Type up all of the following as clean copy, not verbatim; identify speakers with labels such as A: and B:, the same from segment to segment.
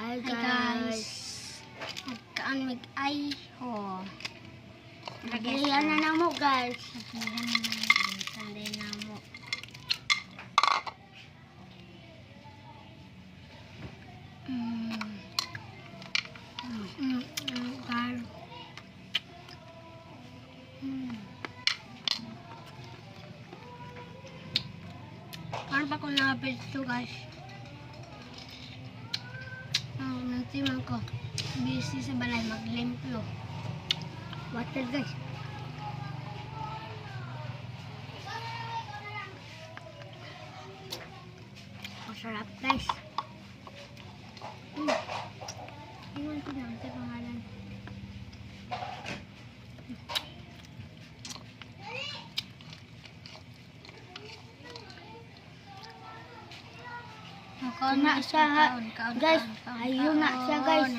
A: Hi guys. Nagkaan mag-ay ho.
B: Naglayan na na mo guys.
A: Sanday na mo. Paano pa kung nakapit ito guys? Nanti man ko busy sa balay maglimpyo.
B: Water guys. Masarap guys.
A: Iwan ko lang sa pangalan.
B: Na siya guys. Ayun na siya guys.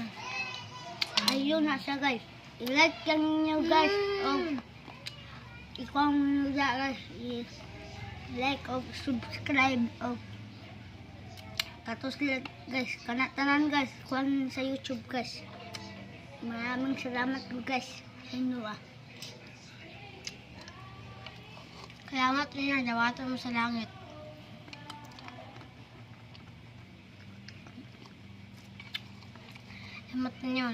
B: Ayun na siya guys. I-like ka ninyo guys. Ikaw mo guys. I-like o subscribe o katos guys. Kanatanan guys. Kuhan sa YouTube guys. Maraming salamat guys. Inyo
A: Salamat rin na dawatan mo sa langit. Salamat ninyo.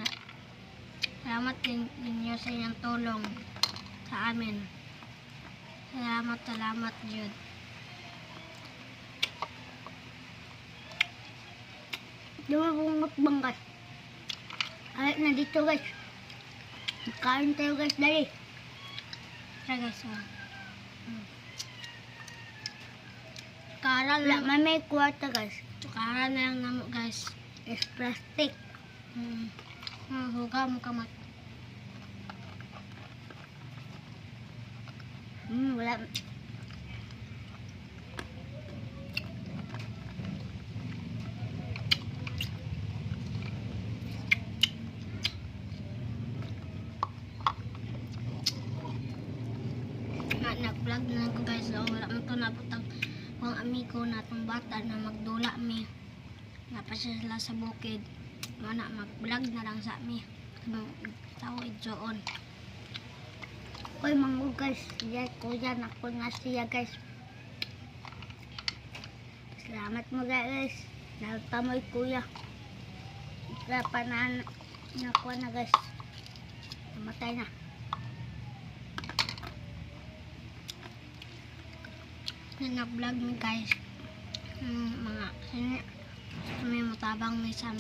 A: Salamat din ninyo sa inyong tulong sa amin. Salamat Jud.
B: Dumabungot bang guys. Ay na dito guys. Kain tayo guys dali.
A: Tara guys. Kara
B: Wala
A: lang.
B: may kwarta guys.
A: Kara na lang namo guys.
B: Is plastic.
A: Huga mo kamot.
B: Wala.
A: Nag-vlog na ko guys. So, wala man ko nabutang kung amigo na itong bata na magdula mi. Napasya sila sa bukid. Mana mag-vlog na lang sa mi. Tao idyoon.
B: Koy mango guys. Yan kuya ako nga siya guys. Salamat mo guys. Nagtamoy kuya. Panan ko na guys. Namatay na.
A: Nag-vlog mi guys. Mga may matabang may sa